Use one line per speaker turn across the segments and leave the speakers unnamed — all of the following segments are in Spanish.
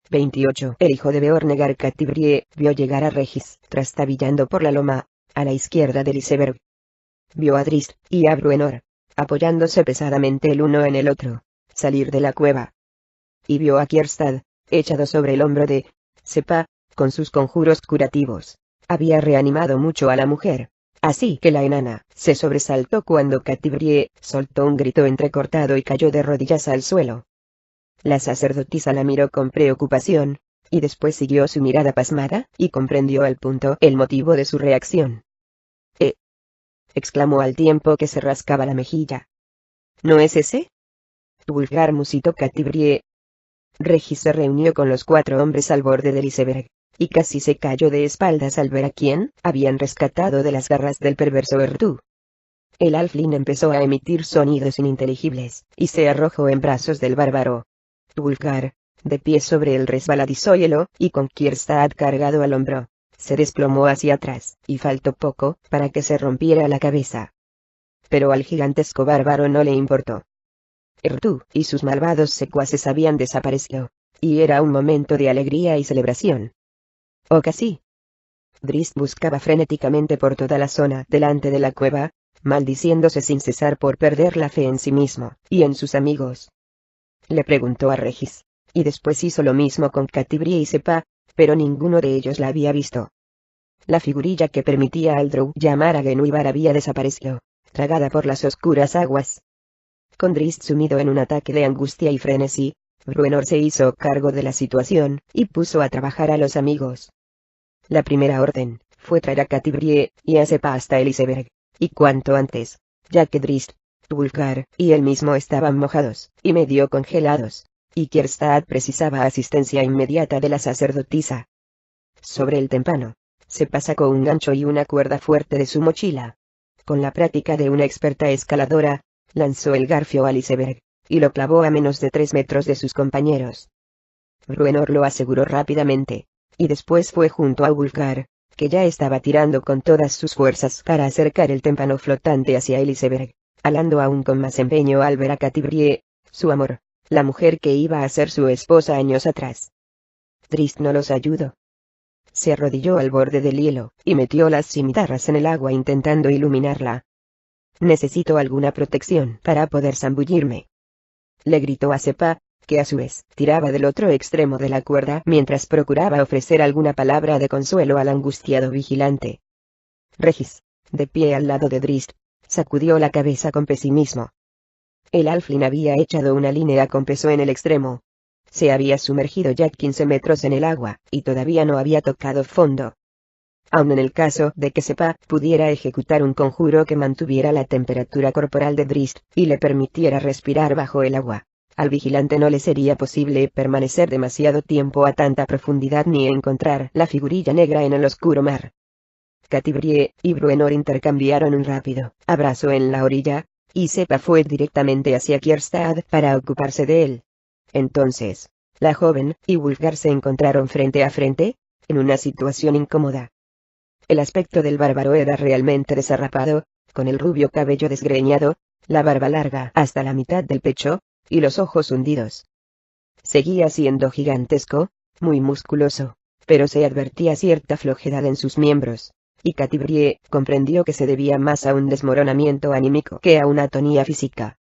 28. El hijo de Beornegar Catibrie vio llegar a Regis, trastabillando por la loma, a la izquierda del iceberg. Vio a Drizzt y a Bruenor, apoyándose pesadamente el uno en el otro, salir de la cueva. Y vio a Kierstad, echado sobre el hombro de Sepa, con sus conjuros curativos. Había reanimado mucho a la mujer. Así que la enana se sobresaltó cuando Catibrie soltó un grito entrecortado y cayó de rodillas al suelo. La sacerdotisa la miró con preocupación, y después siguió su mirada pasmada, y comprendió al punto el motivo de su reacción. Exclamó al tiempo que se rascaba la mejilla. ¿No es ese? Vulgar musitó Catibrie. Regis se reunió con los 4 hombres al borde del iceberg, y casi se cayó de espaldas al ver a quién habían rescatado de las garras del perverso Errtu. El Alfling empezó a emitir sonidos ininteligibles, y se arrojó en brazos del bárbaro. Vulgar, de pie sobre el resbaladizo hielo, y con Kierstad cargado al hombro, se desplomó hacia atrás, y faltó poco para que se rompiera la cabeza. Pero al gigantesco bárbaro no le importó. Errtu y sus malvados secuaces habían desaparecido, y era un momento de alegría y celebración. ¿O casi? Drizzt buscaba frenéticamente por toda la zona delante de la cueva, maldiciéndose sin cesar por perder la fe en sí mismo, y en sus amigos. Le preguntó a Regis, y después hizo lo mismo con Catibrie y Sepa, pero ninguno de ellos la había visto. La figurilla que permitía al Drow llamar a Genuibar había desaparecido, tragada por las oscuras aguas. Con Drizzt sumido en un ataque de angustia y frenesí, Bruenor se hizo cargo de la situación, y puso a trabajar a los amigos. La primera orden fue traer a Catibrie y a Sepa hasta el iceberg, y cuanto antes, ya que Drizzt, Vulgar y él mismo estaban mojados y medio congelados, y Kierstad precisaba asistencia inmediata de la sacerdotisa. Sobre el témpano, Sepa sacó un gancho y una cuerda fuerte de su mochila. Con la práctica de una experta escaladora, lanzó el garfio al iceberg, y lo clavó a menos de 3 metros de sus compañeros. Bruenor lo aseguró rápidamente, y después fue junto a Vulgar, que ya estaba tirando con todas sus fuerzas para acercar el témpano flotante hacia el iceberg, alando aún con más empeño al ver a Catibrie, su amor, la mujer que iba a ser su esposa años atrás. Drizzt no los ayudó. Se arrodilló al borde del hielo, y metió las cimitarras en el agua intentando iluminarla. Necesito alguna protección para poder zambullirme. Le gritó a Sepa, que a su vez tiraba del otro extremo de la cuerda mientras procuraba ofrecer alguna palabra de consuelo al angustiado vigilante. Regis, de pie al lado de Drizzt, sacudió la cabeza con pesimismo. El Alfling había echado una línea con peso en el extremo. Se había sumergido ya 15 metros en el agua, y todavía no había tocado fondo. Aun en el caso de que Sepa pudiera ejecutar un conjuro que mantuviera la temperatura corporal de Drizzt, y le permitiera respirar bajo el agua, al vigilante no le sería posible permanecer demasiado tiempo a tanta profundidad ni encontrar la figurilla negra en el oscuro mar. Catibrie y Bruenor intercambiaron un rápido abrazo en la orilla, y Sepa fue directamente hacia Kierstad para ocuparse de él. Entonces, la joven y Vulgar se encontraron frente a frente, en una situación incómoda. El aspecto del bárbaro era realmente desarrapado, con el rubio cabello desgreñado, la barba larga hasta la mitad del pecho, y los ojos hundidos. Seguía siendo gigantesco, muy musculoso, pero se advertía cierta flojedad en sus miembros, y Catibrie comprendió que se debía más a un desmoronamiento anímico que a una atonía física.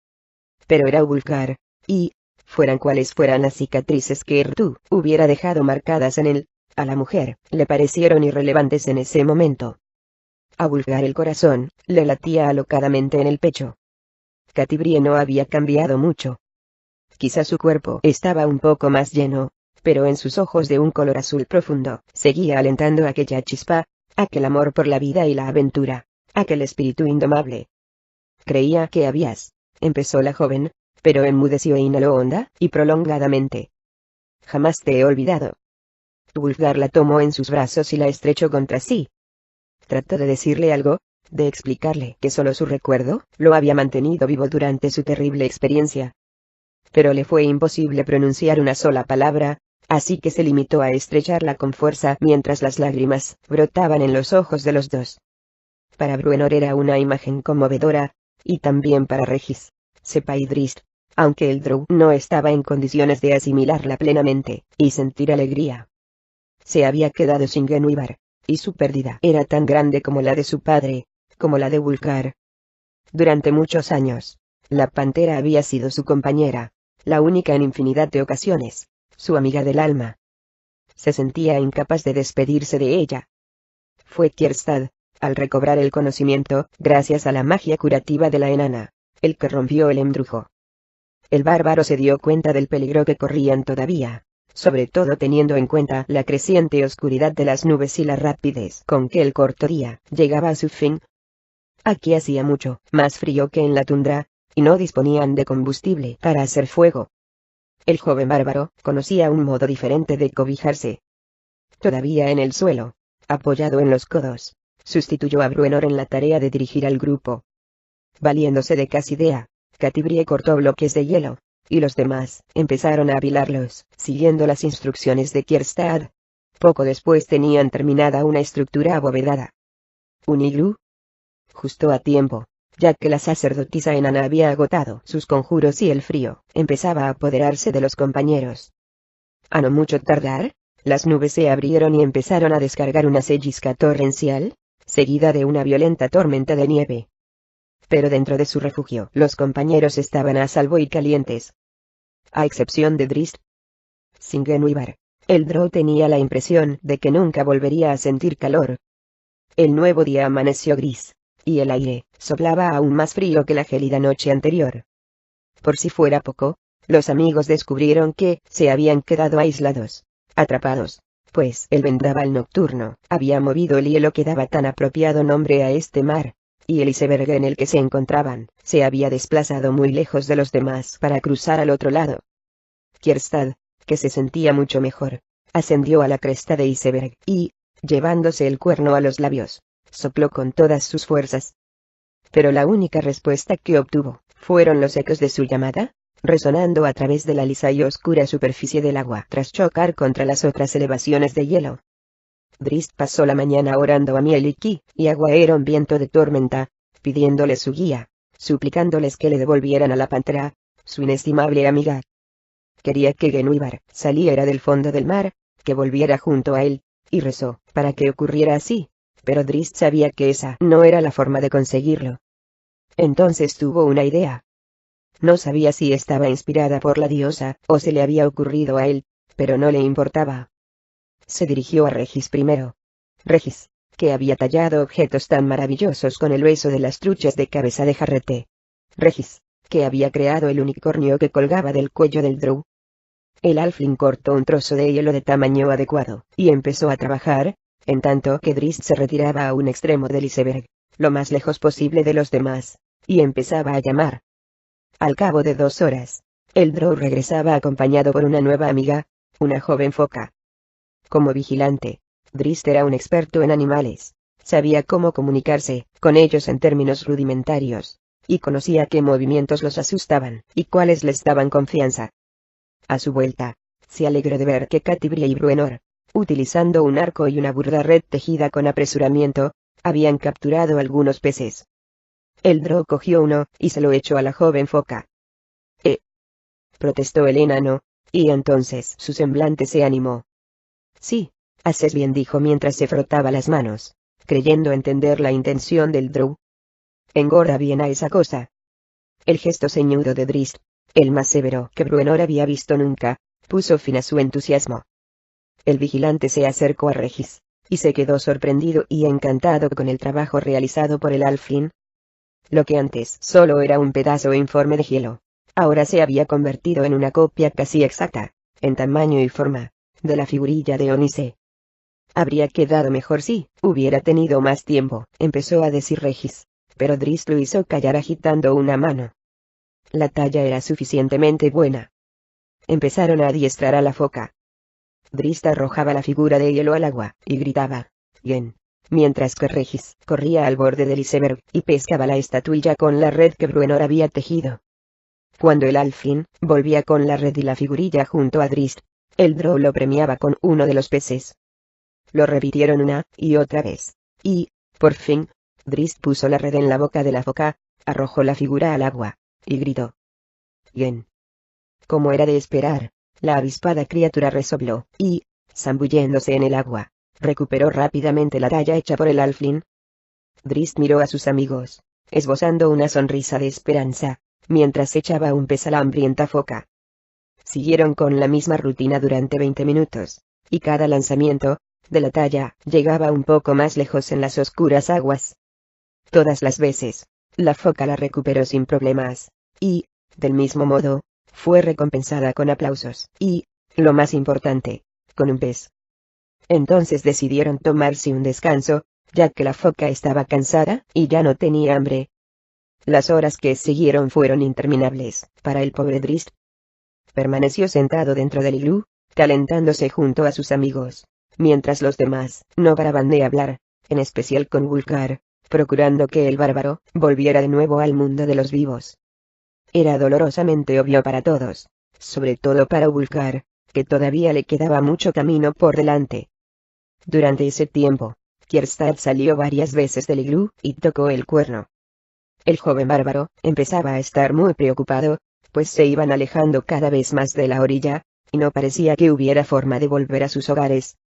Pero era Vulgar, y, fueran cuales fueran las cicatrices que Errtu hubiera dejado marcadas en él, a la mujer le parecieron irrelevantes en ese momento. A Vulgar el corazón le latía alocadamente en el pecho. Catibrie no había cambiado mucho. Quizá su cuerpo estaba un poco más lleno, pero en sus ojos de un color azul profundo seguía alentando aquella chispa, aquel amor por la vida y la aventura, aquel espíritu indomable. Creía que habías, empezó la joven, pero enmudeció e inhaló honda y prolongadamente. Jamás te he olvidado. Vulgar la tomó en sus brazos y la estrechó contra sí. Trató de decirle algo, de explicarle que solo su recuerdo lo había mantenido vivo durante su terrible experiencia. Pero le fue imposible pronunciar una sola palabra, así que se limitó a estrecharla con fuerza mientras las lágrimas brotaban en los ojos de los dos. Para Bruenor era una imagen conmovedora, y también para Regis, Sepa y Drizzt, aunque el Drow no estaba en condiciones de asimilarla plenamente y sentir alegría. Se había quedado sin Guenhwyvar, y su pérdida era tan grande como la de su padre, como la de Wulfgar. Durante muchos años, la pantera había sido su compañera, la única en infinidad de ocasiones, su amiga del alma. Se sentía incapaz de despedirse de ella. Fue Kjerstad, al recobrar el conocimiento, gracias a la magia curativa de la enana, el que rompió el embrujo. El bárbaro se dio cuenta del peligro que corrían todavía, sobre todo teniendo en cuenta la creciente oscuridad de las nubes y la rapidez con que el corto día llegaba a su fin. Aquí hacía mucho más frío que en la tundra, y no disponían de combustible para hacer fuego. El joven bárbaro conocía un modo diferente de cobijarse. Todavía en el suelo, apoyado en los codos, sustituyó a Bruenor en la tarea de dirigir al grupo. Valiéndose de Casidea, Catibrie cortó bloques de hielo, y los demás empezaron a apilarlos, siguiendo las instrucciones de Kjerstad. Poco después tenían terminada una estructura abovedada. ¿Un iglú? Justo a tiempo, ya que la sacerdotisa enana había agotado sus conjuros y el frío empezaba a apoderarse de los compañeros. A no mucho tardar, las nubes se abrieron y empezaron a descargar una sellisca torrencial, seguida de una violenta tormenta de nieve. Pero dentro de su refugio los compañeros estaban a salvo y calientes. A excepción de Drizzt. Sin Guenhwyvar, el Drow tenía la impresión de que nunca volvería a sentir calor. El nuevo día amaneció gris, y el aire soplaba aún más frío que la gélida noche anterior. Por si fuera poco, los amigos descubrieron que se habían quedado aislados, atrapados, pues el vendaval nocturno había movido el hielo que daba tan apropiado nombre a este mar, y el iceberg en el que se encontraban se había desplazado muy lejos de los demás para cruzar al otro lado. Kjerstad, que se sentía mucho mejor, ascendió a la cresta de iceberg y, llevándose el cuerno a los labios, sopló con todas sus fuerzas. Pero la única respuesta que obtuvo fueron los ecos de su llamada, resonando a través de la lisa y oscura superficie del agua tras chocar contra las otras elevaciones de hielo. Drizzt pasó la mañana orando a Mieliki y a Gwaeron viento de tormenta, pidiéndoles su guía, suplicándoles que le devolvieran a la pantera, su inestimable amiga. Quería que Guenhwyvar saliera del fondo del mar, que volviera junto a él, y rezó para que ocurriera así, pero Drizzt sabía que esa no era la forma de conseguirlo. Entonces tuvo una idea. No sabía si estaba inspirada por la diosa o se le había ocurrido a él, pero no le importaba. Se dirigió a Regis primero. Regis, que había tallado objetos tan maravillosos con el hueso de las truchas de cabeza de jarrete. Regis, que había creado el unicornio que colgaba del cuello del Drow. El halfling cortó un trozo de hielo de tamaño adecuado, y empezó a trabajar, en tanto que Drizzt se retiraba a un extremo del iceberg, lo más lejos posible de los demás, y empezaba a llamar. Al cabo de 2 horas, el Drow regresaba acompañado por una nueva amiga, una joven foca. Como vigilante, Drizzt era un experto en animales, sabía cómo comunicarse con ellos en términos rudimentarios, y conocía qué movimientos los asustaban y cuáles les daban confianza. A su vuelta, se alegró de ver que Catibrie y Bruenor, utilizando un arco y una burda red tejida con apresuramiento, habían capturado algunos peces. El Drow cogió uno y se lo echó a la joven foca. Protestó el enano, y entonces su semblante se animó. Sí, haces bien, dijo mientras se frotaba las manos, creyendo entender la intención del Drow. Engorda bien a esa cosa. El gesto ceñudo de Drizzt, el más severo que Bruenor había visto nunca, puso fin a su entusiasmo. El vigilante se acercó a Regis, y se quedó sorprendido y encantado con el trabajo realizado por el halfling. Lo que antes solo era un pedazo informe de hielo, ahora se había convertido en una copia casi exacta, en tamaño y forma, de la figurilla de Onice. Habría quedado mejor si hubiera tenido más tiempo, empezó a decir Regis, pero Drizzt lo hizo callar agitando una mano. La talla era suficientemente buena. Empezaron a adiestrar a la foca. Drizzt arrojaba la figura de hielo al agua, y gritaba, bien, mientras que Regis corría al borde del iceberg y pescaba la estatuilla con la red que Bruenor había tejido. Cuando el halfling volvía con la red y la figurilla junto a Drizzt, el Drow lo premiaba con uno de los peces. Lo repitieron una y otra vez, y, por fin, Drizzt puso la red en la boca de la foca, arrojó la figura al agua, y gritó. Bien. Como era de esperar, la avispada criatura resopló, y, zambulléndose en el agua, recuperó rápidamente la talla hecha por el halfling. Drizzt miró a sus amigos, esbozando una sonrisa de esperanza, mientras echaba un pez a la hambrienta foca. Siguieron con la misma rutina durante 20 minutos, y cada lanzamiento, de la talla, llegaba un poco más lejos en las oscuras aguas. Todas las veces, la foca la recuperó sin problemas, y, del mismo modo, fue recompensada con aplausos, y, lo más importante, con un pez. Entonces decidieron tomarse un descanso, ya que la foca estaba cansada, y ya no tenía hambre. Las horas que siguieron fueron interminables, para el pobre Drizzt. Permaneció sentado dentro del iglú, calentándose junto a sus amigos, mientras los demás no paraban de hablar, en especial con Wulfgar, procurando que el bárbaro volviera de nuevo al mundo de los vivos. Era dolorosamente obvio para todos, sobre todo para Wulfgar, que todavía le quedaba mucho camino por delante. Durante ese tiempo, Kjerstad salió varias veces del iglú y tocó el cuerno. El joven bárbaro empezaba a estar muy preocupado, pues se iban alejando cada vez más de la orilla, y no parecía que hubiera forma de volver a sus hogares.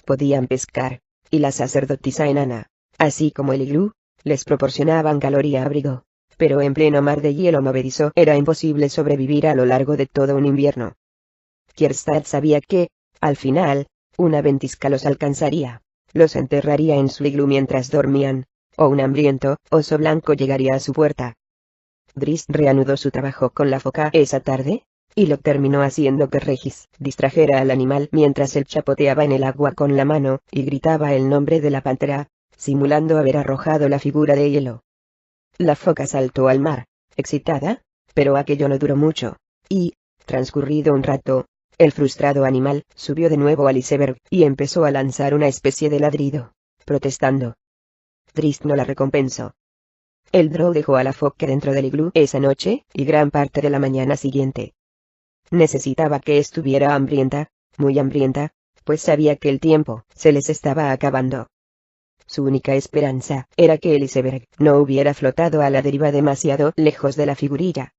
Podían pescar, y la sacerdotisa enana, así como el iglú, les proporcionaban calor y abrigo, pero en pleno mar de hielo movedizo era imposible sobrevivir a lo largo de todo un invierno. Kjerstad sabía que, al final, una ventisca los alcanzaría, los enterraría en su iglú mientras dormían, o un hambriento oso blanco llegaría a su puerta. Drizzt reanudó su trabajo con la foca esa tarde, y lo terminó haciendo que Regis distrajera al animal mientras él chapoteaba en el agua con la mano y gritaba el nombre de la pantera, simulando haber arrojado la figura de hielo. La foca saltó al mar, excitada, pero aquello no duró mucho, y, transcurrido un rato, el frustrado animal subió de nuevo al iceberg y empezó a lanzar una especie de ladrido, protestando. Drizzt no la recompensó. El drow dejó a la foca dentro del iglú esa noche y gran parte de la mañana siguiente. Necesitaba que estuviera hambrienta, muy hambrienta, pues sabía que el tiempo se les estaba acabando. Su única esperanza era que el iceberg no hubiera flotado a la deriva demasiado lejos de la figurilla.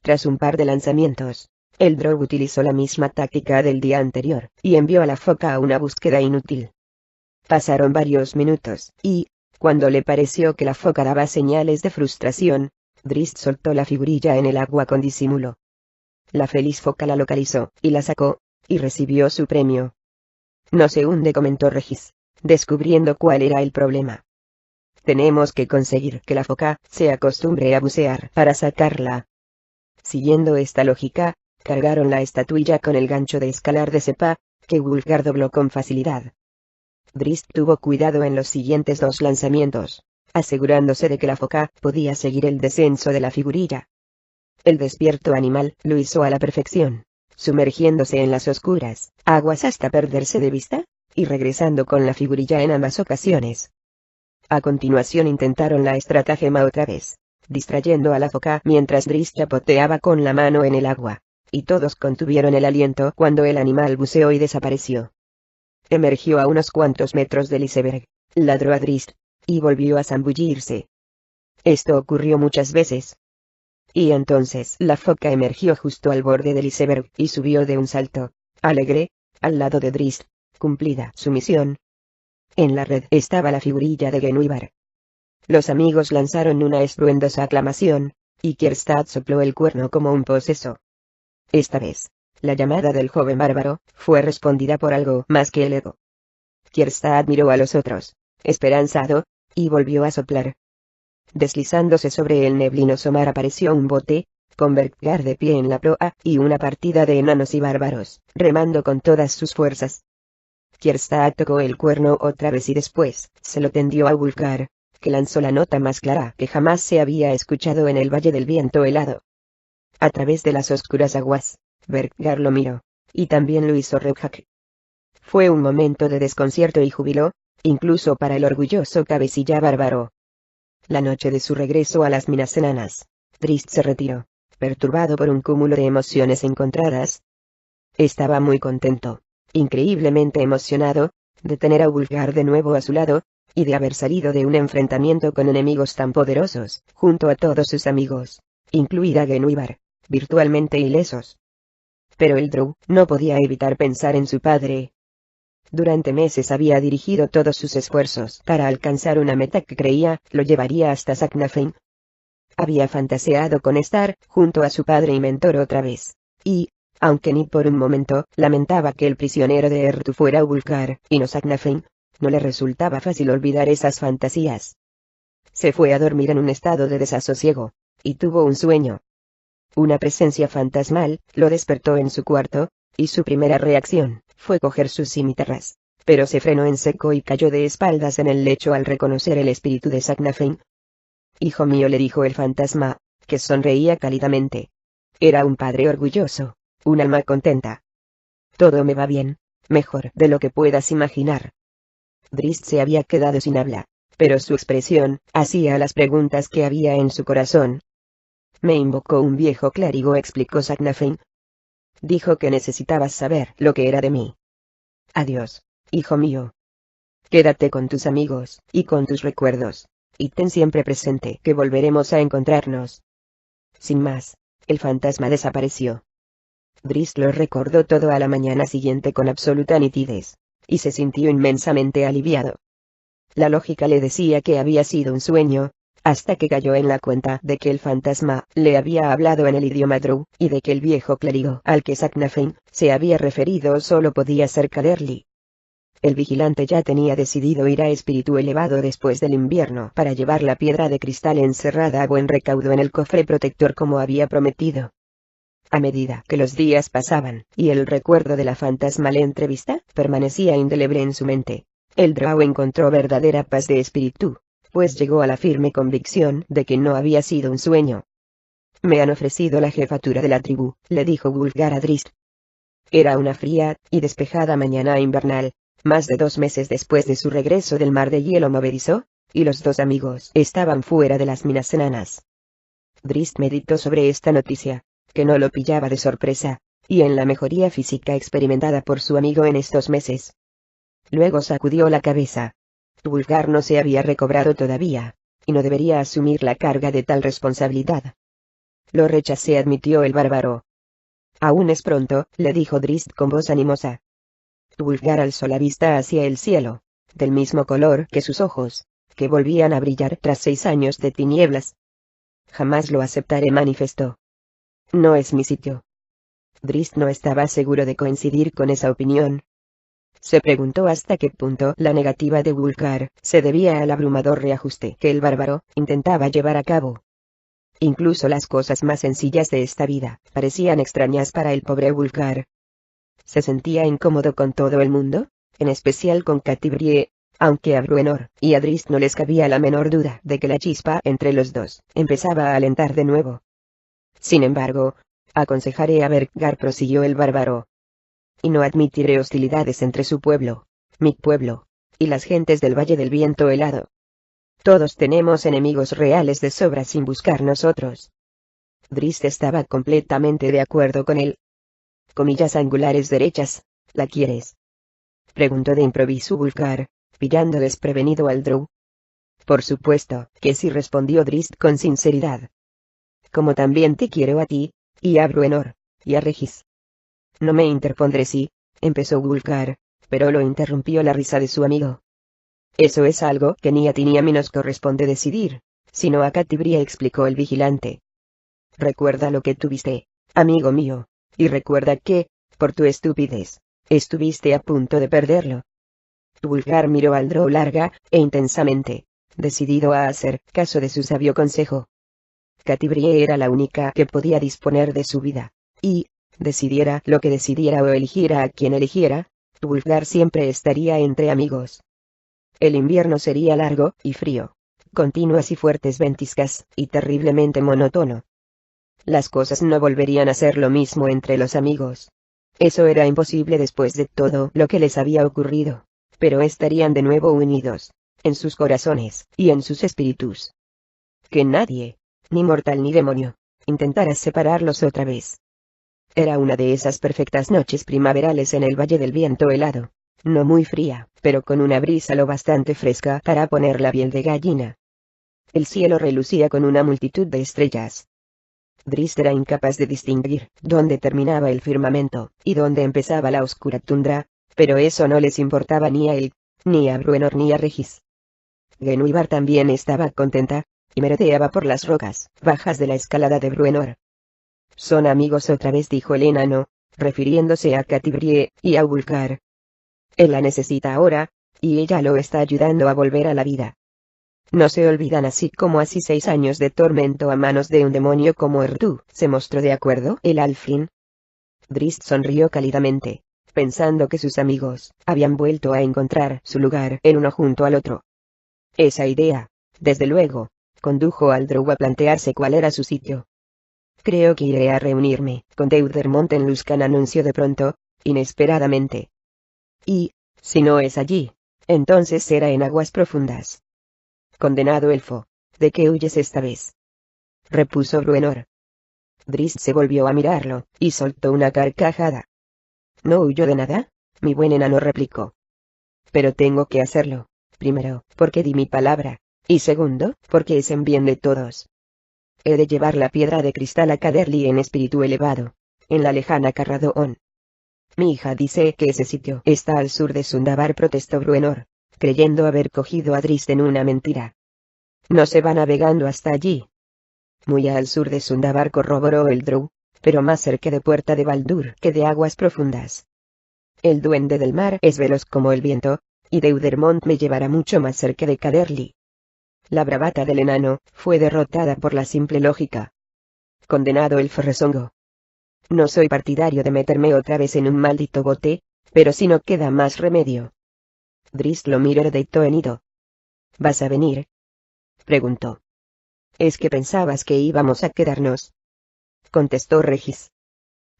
Tras un par de lanzamientos, el drow utilizó la misma táctica del día anterior, y envió a la foca a una búsqueda inútil. Pasaron varios minutos, y, cuando le pareció que la foca daba señales de frustración, Drizzt soltó la figurilla en el agua con disimulo. La feliz foca la localizó, y la sacó, y recibió su premio. No se hunde, comentó Regis, descubriendo cuál era el problema. Tenemos que conseguir que la foca se acostumbre a bucear para sacarla. Siguiendo esta lógica, cargaron la estatuilla con el gancho de escalar de cepa, que Wulfgar dobló con facilidad. Drizzt tuvo cuidado en los siguientes 2 lanzamientos, asegurándose de que la foca podía seguir el descenso de la figurilla. El despierto animal lo hizo a la perfección, sumergiéndose en las oscuras aguas hasta perderse de vista, y regresando con la figurilla en ambas ocasiones. A continuación intentaron la estratagema otra vez, distrayendo a la foca mientras Drizzt chapoteaba con la mano en el agua, y todos contuvieron el aliento cuando el animal buceó y desapareció. Emergió a unos cuantos metros del iceberg, ladró a Drizzt, y volvió a zambullirse. Esto ocurrió muchas veces. Y entonces la foca emergió justo al borde del iceberg y subió de un salto, alegre, al lado de Drizzt, cumplida su misión. En la red estaba la figurilla de Guenhwyvar. Los amigos lanzaron una estruendosa aclamación, y Kjerstad sopló el cuerno como un poseso. Esta vez, la llamada del joven bárbaro fue respondida por algo más que el ego. Kjerstad miró a los otros, esperanzado, y volvió a soplar. Deslizándose sobre el neblinoso mar apareció un bote, con Berkgar de pie en la proa, y una partida de enanos y bárbaros, remando con todas sus fuerzas. Kjerstad tocó el cuerno otra vez y después se lo tendió a Wulfgar, que lanzó la nota más clara que jamás se había escuchado en el Valle del Viento Helado. A través de las oscuras aguas, Berkgar lo miró, y también lo hizo Reuhak. Fue un momento de desconcierto y júbilo, incluso para el orgulloso cabecilla bárbaro. La noche de su regreso a las minas enanas, Drizzt se retiró, perturbado por un cúmulo de emociones encontradas. Estaba muy contento, increíblemente emocionado, de tener a Wulfgar de nuevo a su lado, y de haber salido de un enfrentamiento con enemigos tan poderosos, junto a todos sus amigos, incluida Guenhwyvar, virtualmente ilesos. Pero el Drow no podía evitar pensar en su padre. Durante meses había dirigido todos sus esfuerzos para alcanzar una meta que creía lo llevaría hasta Saknafein. Había fantaseado con estar junto a su padre y mentor otra vez. Y, aunque ni por un momento lamentaba que el prisionero de Errtu fuera Ulfgar y no Saknafein, no le resultaba fácil olvidar esas fantasías. Se fue a dormir en un estado de desasosiego, y tuvo un sueño. Una presencia fantasmal lo despertó en su cuarto, y su primera reacción fue coger sus cimitarras, pero se frenó en seco y cayó de espaldas en el lecho al reconocer el espíritu de Saknafein. «Hijo mío», le dijo el fantasma, que sonreía cálidamente. Era un padre orgulloso, un alma contenta. «Todo me va bien, mejor de lo que puedas imaginar». Drizzt se había quedado sin habla, pero su expresión hacía las preguntas que había en su corazón. «Me invocó un viejo clérigo», explicó Saknafein. «Dijo que necesitabas saber lo que era de mí. Adiós, hijo mío. Quédate con tus amigos y con tus recuerdos, y ten siempre presente que volveremos a encontrarnos». Sin más, el fantasma desapareció. Drizzt lo recordó todo a la mañana siguiente con absoluta nitidez, y se sintió inmensamente aliviado. La lógica le decía que había sido un sueño, hasta que cayó en la cuenta de que el fantasma le había hablado en el idioma Drow, y de que el viejo clérigo al que Saknafein se había referido solo podía ser Caderly. El vigilante ya tenía decidido ir a Espíritu Elevado después del invierno para llevar la piedra de cristal encerrada a buen recaudo en el cofre protector como había prometido. A medida que los días pasaban, y el recuerdo de la fantasmal entrevista permanecía indeleble en su mente, el Drow encontró verdadera paz de espíritu, pues llegó a la firme convicción de que no había sido un sueño. «Me han ofrecido la jefatura de la tribu», le dijo Wulfgar a Drizzt. Era una fría y despejada mañana invernal, más de 2 meses después de su regreso del mar de hielo movedizo, y los dos amigos estaban fuera de las minas enanas. Drizzt meditó sobre esta noticia, que no lo pillaba de sorpresa, y en la mejoría física experimentada por su amigo en estos meses. Luego sacudió la cabeza. Wulfgar no se había recobrado todavía, y no debería asumir la carga de tal responsabilidad. «Lo rechacé», admitió el bárbaro. «Aún es pronto», le dijo Drizzt con voz animosa. Wulfgar alzó la vista hacia el cielo, del mismo color que sus ojos, que volvían a brillar tras 6 años de tinieblas. «Jamás lo aceptaré», manifestó. «No es mi sitio». Drizzt no estaba seguro de coincidir con esa opinión. Se preguntó hasta qué punto la negativa de Wulfgar se debía al abrumador reajuste que el bárbaro intentaba llevar a cabo. Incluso las cosas más sencillas de esta vida parecían extrañas para el pobre Wulfgar. Se sentía incómodo con todo el mundo, en especial con Catti-brie, aunque a Bruenor y a Drizzt no les cabía la menor duda de que la chispa entre los dos empezaba a alentar de nuevo. «Sin embargo, aconsejaré a Berkgar», prosiguió el bárbaro. «Y no admitiré hostilidades entre su pueblo, mi pueblo, y las gentes del Valle del Viento Helado. Todos tenemos enemigos reales de sobra sin buscar nosotros». Drizzt estaba completamente de acuerdo con él. «Comillas angulares derechas, ¿la quieres?», preguntó de improviso Wulfgar, pillando desprevenido al Drow. «Por supuesto que sí», respondió Drizzt con sinceridad. «Como también te quiero a ti, y a Bruenor, y a Regis». «No me interpondré si», empezó Wulfgar, pero lo interrumpió la risa de su amigo. «Eso es algo que ni a ti ni a mí nos corresponde decidir, sino a Catti-brie», explicó el vigilante. «Recuerda lo que tuviste, amigo mío, y recuerda que, por tu estupidez, estuviste a punto de perderlo». Wulfgar miró al Drow larga e intensamente, decidido a hacer caso de su sabio consejo. Catti-brie era la única que podía disponer de su vida, y, decidiera lo que decidiera o eligiera a quien eligiera, Wulfgar siempre estaría entre amigos. El invierno sería largo y frío, continuas y fuertes ventiscas, y terriblemente monótono. Las cosas no volverían a ser lo mismo entre los amigos. Eso era imposible después de todo lo que les había ocurrido, pero estarían de nuevo unidos, en sus corazones y en sus espíritus. Que nadie, ni mortal ni demonio, intentara separarlos otra vez. Era una de esas perfectas noches primaverales en el Valle del Viento Helado, no muy fría, pero con una brisa lo bastante fresca para poner la piel de gallina. El cielo relucía con una multitud de estrellas. Drist era incapaz de distinguir dónde terminaba el firmamento, y dónde empezaba la oscura tundra, pero eso no les importaba ni a él, ni a Bruenor ni a Regis. Guenhwyvar también estaba contenta, y merodeaba por las rocas bajas de la escalada de Bruenor. Son amigos otra vez, dijo el enano, refiriéndose a Catibrie y a Wulfgar. Él la necesita ahora, y ella lo está ayudando a volver a la vida. No se olvidan, así como así 6 años de tormento a manos de un demonio como Erdu. ¿Se mostró de acuerdo el Alfin? Drist sonrió cálidamente, pensando que sus amigos habían vuelto a encontrar su lugar el uno junto al otro. Esa idea, desde luego, condujo al Drow a plantearse cuál era su sitio. Creo que iré a reunirme con Deudermont en Luskan, anunció de pronto, inesperadamente. Y, si no es allí, entonces será en aguas profundas. Condenado elfo, ¿de qué huyes esta vez?, repuso Bruenor. Drist se volvió a mirarlo, y soltó una carcajada. No huyo de nada, mi buen enano, replicó. Pero tengo que hacerlo, primero, porque di mi palabra, y segundo, porque es en bien de todos. He de llevar la piedra de cristal a Caderly en espíritu elevado, en la lejana Carradoon. Mi hija dice que ese sitio está al sur de Sundabar, protestó Bruenor, creyendo haber cogido a Drist en una mentira. No se va navegando hasta allí. Muy al sur de Sundabar, corroboró el Drow, pero más cerca de Puerta de Baldur que de aguas profundas. El duende del mar es veloz como el viento, y Deudermont me llevará mucho más cerca de Caderly. La bravata del enano fue derrotada por la simple lógica. Condenado elfo, rezongó. No soy partidario de meterme otra vez en un maldito bote, pero si no queda más remedio. Drist lo miró de hito en hito. ¿Vas a venir?, preguntó. ¿Es que pensabas que íbamos a quedarnos?, contestó Regis.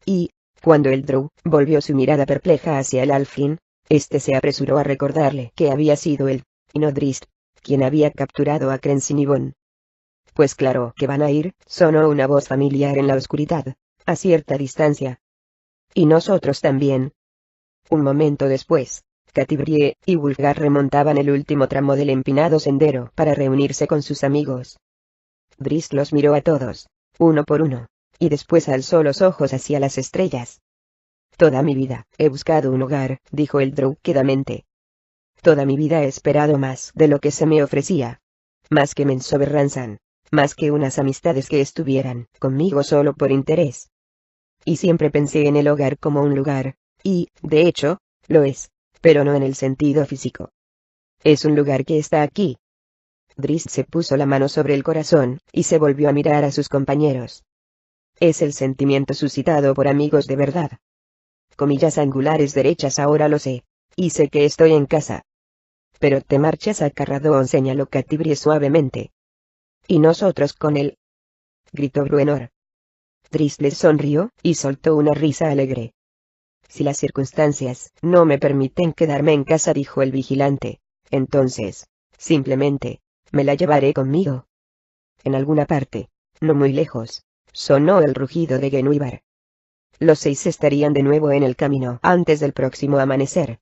Y, cuando el Drow volvió su mirada perpleja hacia el Alfin, este se apresuró a recordarle que había sido él, y no Drist, quien había capturado a Crensinibon. Pues claro que van a ir, sonó una voz familiar en la oscuridad, a cierta distancia. Y nosotros también. Un momento después, Catibrie y Wulfgar remontaban el último tramo del empinado sendero para reunirse con sus amigos. Drist los miró a todos, uno por uno, y después alzó los ojos hacia las estrellas. Toda mi vida he buscado un hogar, dijo el Drow quedamente. Toda mi vida he esperado más de lo que se me ofrecía. Más que Mensober Ransan, más que unas amistades que estuvieran conmigo solo por interés. Y siempre pensé en el hogar como un lugar, y, de hecho, lo es, pero no en el sentido físico. Es un lugar que está aquí. Drist se puso la mano sobre el corazón, y se volvió a mirar a sus compañeros. Es el sentimiento suscitado por amigos de verdad. Comillas angulares derechas, ahora lo sé, y sé que estoy en casa. Pero te marchas a Carradoon, señaló Catibrie suavemente. Y nosotros con él, gritó Bruenor. Drist les sonrió, y soltó una risa alegre. Si las circunstancias no me permiten quedarme en casa, dijo el vigilante, entonces, simplemente, me la llevaré conmigo. En alguna parte, no muy lejos, sonó el rugido de Guenhwyvar. Los 6 estarían de nuevo en el camino antes del próximo amanecer.